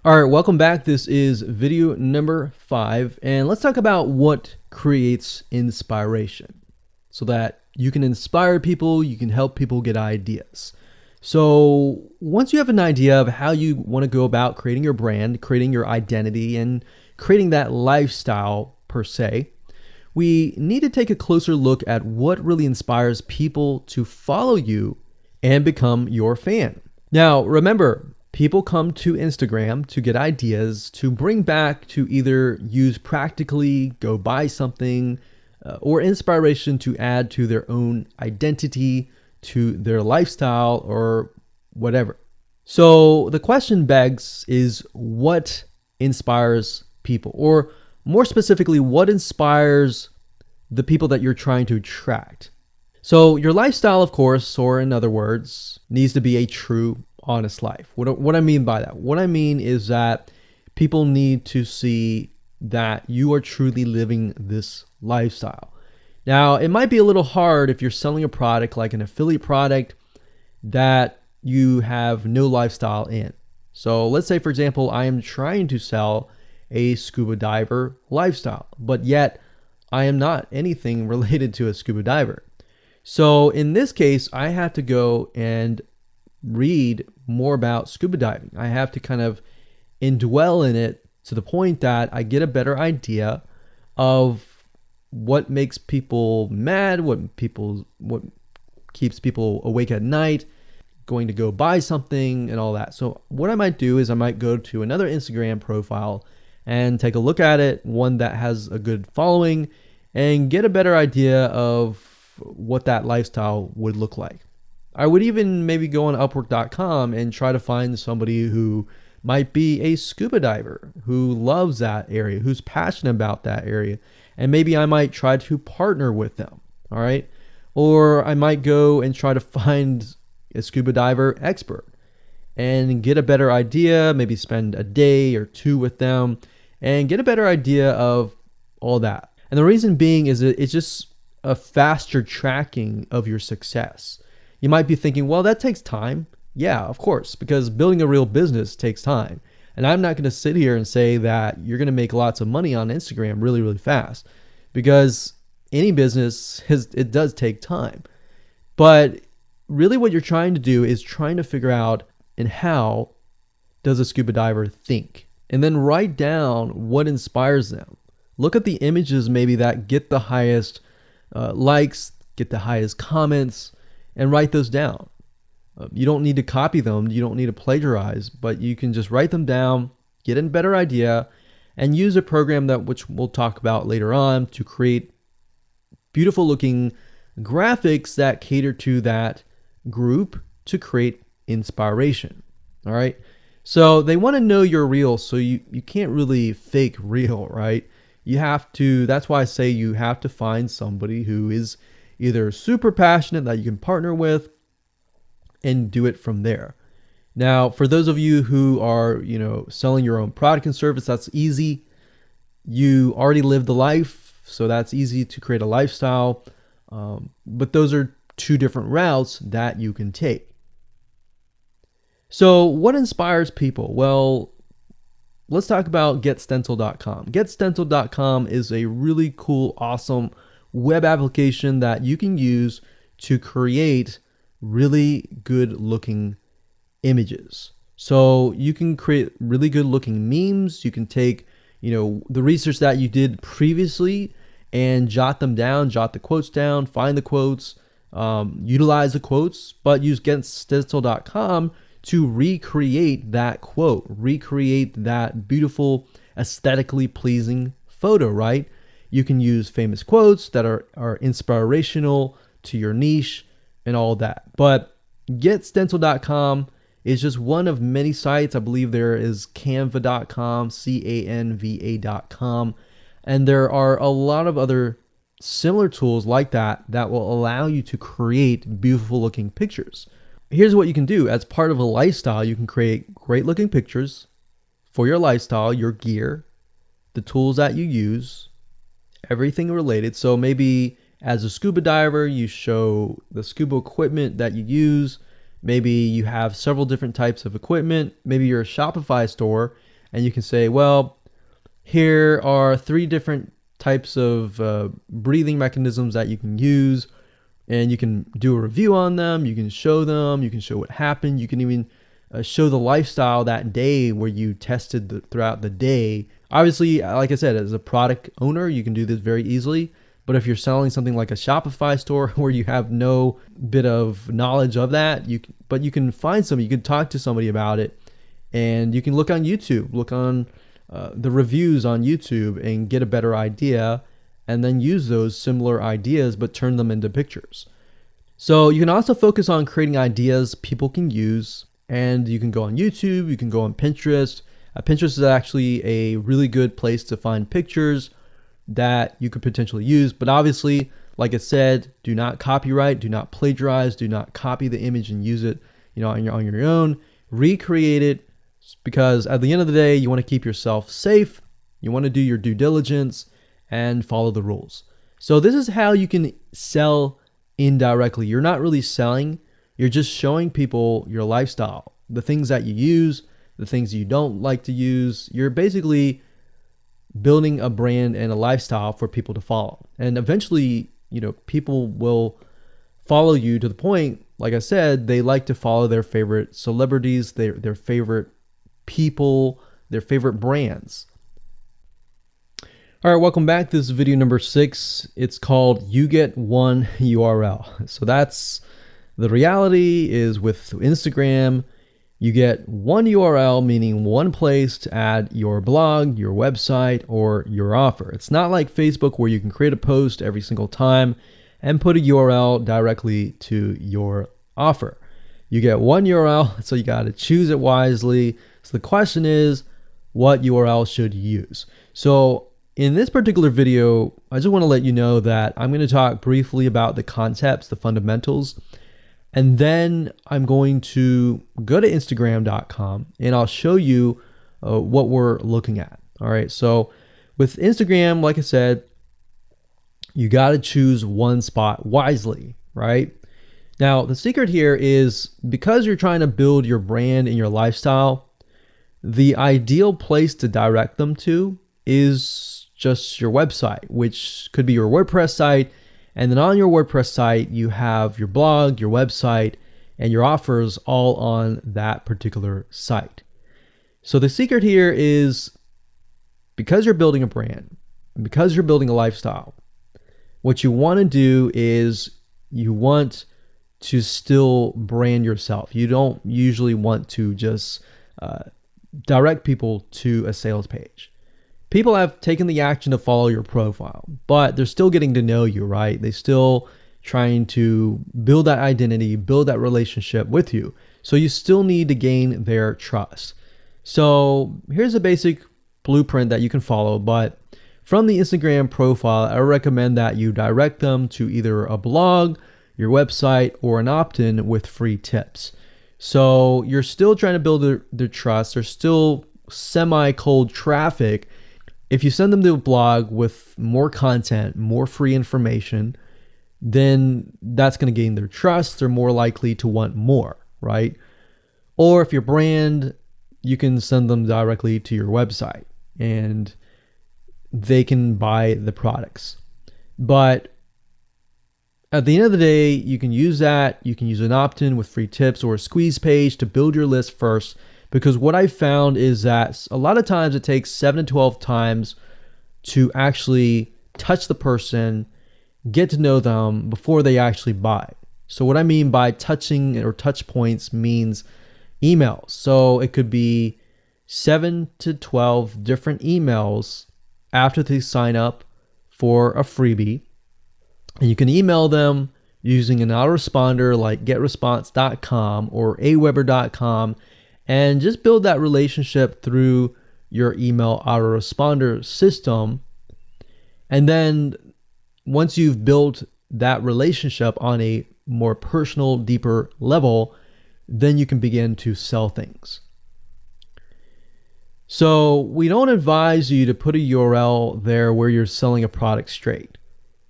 All right, welcome back. This is video number 5, and let's talk about what creates inspiration so that you can inspire people, you can help people get ideas. So once you have an idea of how you want to go about creating your brand, creating your identity, and creating that lifestyle per se, we need to take a closer look at what really inspires people to follow you and become your fan. Now, remember, people come to Instagram to get ideas to bring back to either use practically, go buy something, or inspiration to add to their own identity, to their lifestyle, or whatever. So the question begs is what inspires people? Or more specifically, what inspires the people that you're trying to attract? So your lifestyle, of course, or in other words, needs to be a true, honest life. What I mean by that? What I mean is that people need to see that you are truly living this lifestyle. Now, it might be a little hard if you're selling a product like an affiliate product that you have no lifestyle in. So let's say, for example, I am trying to sell a scuba diver lifestyle, but yet I am not anything related to a scuba diver. So in this case, I have to go and read more about scuba diving. I have to kind of indwell in it to the point that I get a better idea of what makes people mad, what keeps people awake at night, going to go buy something and all that. So what I might do is I might go to another Instagram profile and take a look at it, one that has a good following, and get a better idea of what that lifestyle would look like. I would even maybe go on Upwork.com and try to find somebody who might be a scuba diver, who loves that area, who's passionate about that area. And maybe I might try to partner with them, all right? Or I might go and try to find a scuba diver expert and get a better idea, maybe spend a day or two with them and get a better idea of all that. And the reason being is that it's just a faster tracking of your success. You might be thinking, well, that takes time. Yeah, of course, because building a real business takes time. And I'm not going to sit here and say that you're going to make lots of money on Instagram really, really fast, because any business, it does take time. But really what you're trying to do is trying to figure out and how does a scuba diver think? And then write down what inspires them. Look at the images maybe that get the highest likes, get the highest comments, and write those down. You don't need to copy them. You don't need to plagiarize, but you can just write them down, get a better idea, and use a program which we'll talk about later on to create beautiful looking graphics that cater to that group to create inspiration. All right. So they want to know you're real. So you can't really fake real, right? You have to, that's why I say you have to find somebody who is either super passionate that you can partner with and do it from there. Now, for those of you who are, selling your own product and service, that's easy. You already live the life, so that's easy to create a lifestyle. But those are two different routes that you can take. So what inspires people? Well, let's talk about getstencil.com. Getstencil.com is a really cool, awesome web application that you can use to create really good looking images. So you can create really good looking memes. You can take, the research that you did previously and jot them down, jot the quotes down, find the quotes, utilize the quotes, but use getstencil.com to recreate that quote, recreate that beautiful, aesthetically pleasing photo, right? You can use famous quotes that are inspirational to your niche and all that. But getstencil.com is just one of many sites. I believe there is canva.com, canva.com. And there are a lot of other similar tools like that will allow you to create beautiful looking pictures. Here's what you can do. As part of a lifestyle, you can create great looking pictures for your lifestyle, your gear, the tools that you use, everything related. So maybe as a scuba diver, you show the scuba equipment that you use. Maybe you have several different types of equipment. Maybe you're a Shopify store and you can say, well, here are 3 different types of breathing mechanisms that you can use, and you can do a review on them. You can show them. You can show what happened. You can even show the lifestyle that day where you tested throughout the day. Obviously, like I said, as a product owner, you can do this very easily. But if you're selling something like a Shopify store where you have no bit of knowledge of that, you can find somebody, you can talk to somebody about it, and you can look on YouTube, look on the reviews on YouTube and get a better idea, and then use those similar ideas but turn them into pictures. So you can also focus on creating ideas people can use, and you can go on YouTube, you can go on Pinterest. Pinterest is actually a really good place to find pictures that you could potentially use, but obviously, like I said, do not copyright, do not plagiarize, do not copy the image and use it, on your own. Recreate it, because at the end of the day, you want to keep yourself safe. You want to do your due diligence and follow the rules. So this is how you can sell indirectly. You're not really selling, you're just showing people your lifestyle, the things that you use, the things you don't like to use. You're basically building a brand and a lifestyle for people to follow. And eventually, people will follow you to the point, like I said, they like to follow their favorite celebrities, their favorite people, their favorite brands. All right, welcome back. This is video number 6. It's called You Get One URL. So that's the reality is with Instagram, you get one URL, meaning one place to add your blog, your website, or your offer. It's not like Facebook where you can create a post every single time and put a URL directly to your offer. You get one URL, so you got to choose it wisely. So the question is, what URL should you use? So in this particular video, I just want to let you know that I'm going to talk briefly about the concepts, the fundamentals, and then I'm going to go to Instagram.com and I'll show you what we're looking at. All right, so with Instagram, like I said, you got to choose one spot wisely, right? Now, the secret here is because you're trying to build your brand and your lifestyle, the ideal place to direct them to is just your website, which could be your WordPress site. And then on your WordPress site, you have your blog, your website, and your offers all on that particular site. So the secret here is because you're building a brand, because you're building a lifestyle, what you want to do is you want to still brand yourself. You don't usually want to just direct people to a sales page. People have taken the action to follow your profile, but they're still getting to know you, right? They're still trying to build that identity, build that relationship with you. So you still need to gain their trust. So here's a basic blueprint that you can follow, but from the Instagram profile, I recommend that you direct them to either a blog, your website, or an opt-in with free tips. So you're still trying to build their trust. There's still semi-cold traffic. If you send them to a blog with more content, more free information, then that's going to gain their trust. They're more likely to want more, right? Or if your brand, you can send them directly to your website and they can buy the products. But at the end of the day, you can use that. You can use an opt-in with free tips or a squeeze page to build your list first. Because what I found is that a lot of times it takes 7 to 12 times to actually touch the person, get to know them before they actually buy. So what I mean by touching or touch points means emails. So it could be 7 to 12 different emails after they sign up for a freebie. And you can email them using an autoresponder like getresponse.com or aweber.com. And just build that relationship through your email autoresponder system. And then once you've built that relationship on a more personal, deeper level, then you can begin to sell things. So we don't advise you to put a URL there where you're selling a product straight.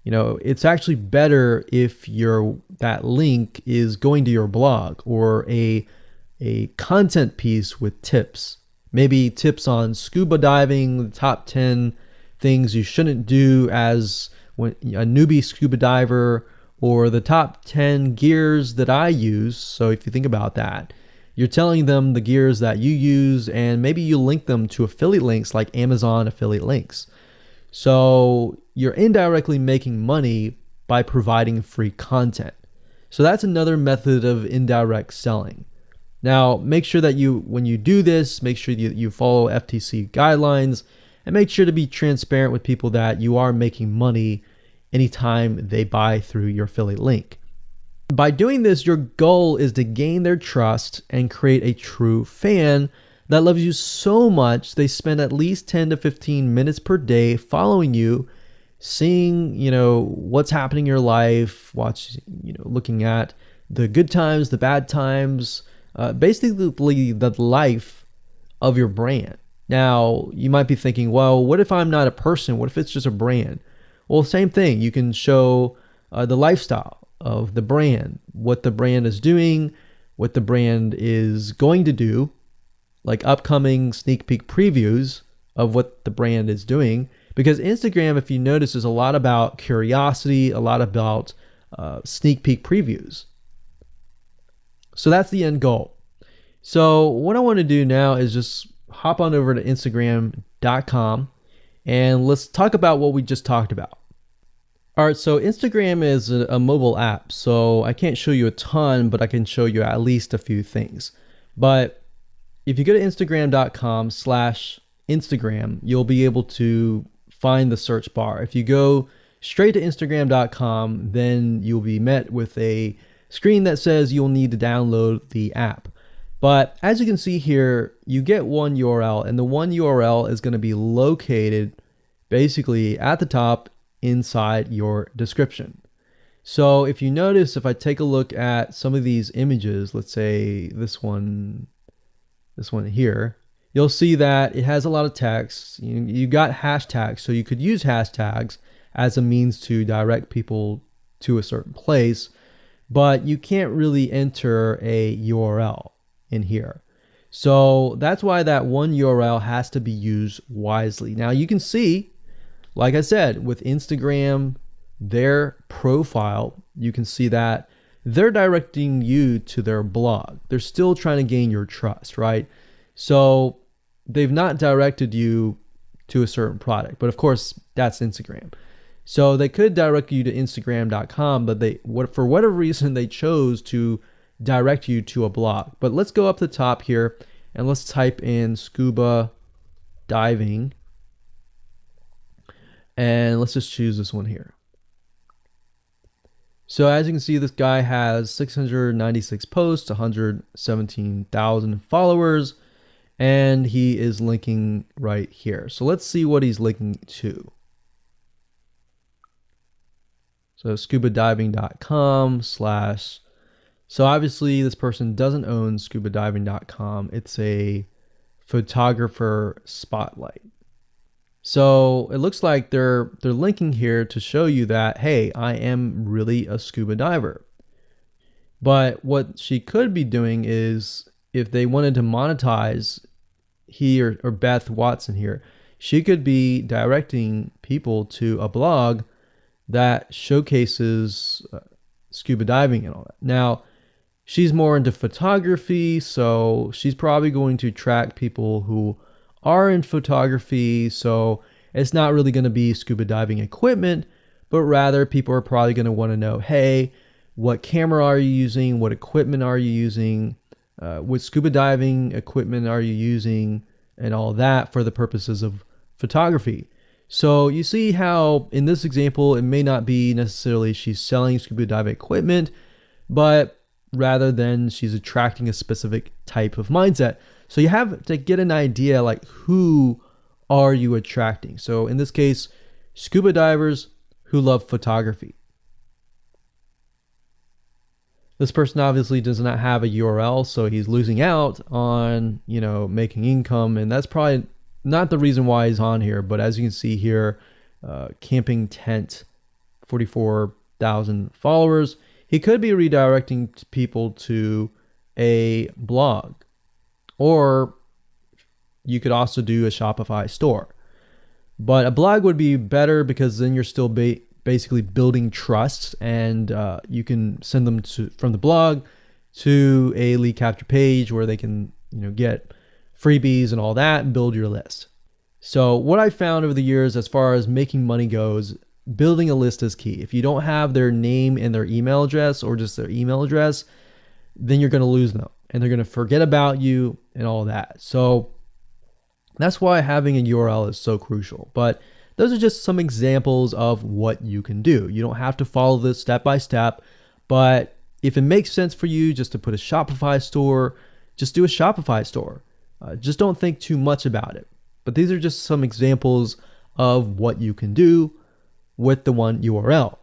It's actually better if that link is going to your blog or a content piece with tips. maybe tips on scuba diving, the top 10 things you shouldn't do as a newbie scuba diver, or the top 10 gears that I use. So if you think about that, you're telling them the gears that you use, and maybe you link them to affiliate links like Amazon affiliate links. So you're indirectly making money by providing free content. So that's another method of indirect selling. Now, make sure that when you do this, make sure you follow FTC guidelines, and make sure to be transparent with people that you are making money anytime they buy through your affiliate link. By doing this, your goal is to gain their trust and create a true fan that loves you so much they spend at least 10 to 15 minutes per day following you, seeing, what's happening in your life, looking at the good times, the bad times, basically the life of your brand. Now, you might be thinking, well, what if I'm not a person? What if it's just a brand? Well, same thing. You can show the lifestyle of the brand, what the brand is doing, what the brand is going to do, like upcoming sneak peek previews of what the brand is doing. Because Instagram, if you notice, is a lot about curiosity, a lot about sneak peek previews. So that's the end goal. So what I want to do now is just hop on over to Instagram.com and let's talk about what we just talked about. All right, so Instagram is a mobile app, so I can't show you a ton, but I can show you at least a few things. But if you go to Instagram.com/Instagram, you'll be able to find the search bar. If you go straight to Instagram.com, then you'll be met with a screen that says you'll need to download the app. But as you can see here, you get one URL, and the one URL is going to be located basically at the top inside your description. So if you notice, if I take a look at some of these images, let's say this one here, you'll see that it has a lot of text. You got hashtags, so you could use hashtags as a means to direct people to a certain place, but you can't really enter a URL in here. So that's why that one URL has to be used wisely. Now you can see, like I said, with Instagram, their profile, you can see that they're directing you to their blog. They're still trying to gain your trust, right? So they've not directed you to a certain product, but of course that's Instagram. So they could direct you to Instagram.com, but for whatever reason, they chose to direct you to a blog. But let's go up the top here and let's type in scuba diving. And let's just choose this one here. So as you can see, this guy has 696 posts, 117,000 followers, and he is linking right here. So let's see what he's linking to. So scubadiving.com/. So obviously this person doesn't own scubadiving.com. It's a photographer spotlight. So it looks like they're linking here to show you that, hey, I am really a scuba diver. But what she could be doing is, if they wanted to monetize, he or Beth Watson here, she could be directing people to a blog that showcases scuba diving and all that. Now, she's more into photography, so she's probably going to attract people who are in photography. So it's not really going to be scuba diving equipment, but rather people are probably going to want to know, hey, what camera are you using? What equipment are you using? What scuba diving equipment are you using? And all that for the purposes of photography. So you see how in this example, it may not be necessarily she's selling scuba diving equipment, but rather than she's attracting a specific type of mindset. So you have to get an idea, like, who are you attracting? So in this case, scuba divers who love photography. This person obviously does not have a URL, so he's losing out on, making income, and that's probably not the reason why he's on here. But as you can see here, camping tent, 44,000 followers. He could be redirecting people to a blog, or you could also do a Shopify store. But a blog would be better because then you're still basically building trust, and you can send them from the blog to a lead capture page where they can get freebies and all that and build your list. So what I found over the years as far as making money goes, building a list is key. If you don't have their name and their email address, or just their email address, then you're going to lose them and they're going to forget about you and all that. So that's why having a URL is so crucial. But those are just some examples of what you can do. You don't have to follow this step by step, but if it makes sense for you just to put a Shopify store, just do a Shopify store. Just don't think too much about it. But these are just some examples of what you can do with the one URL.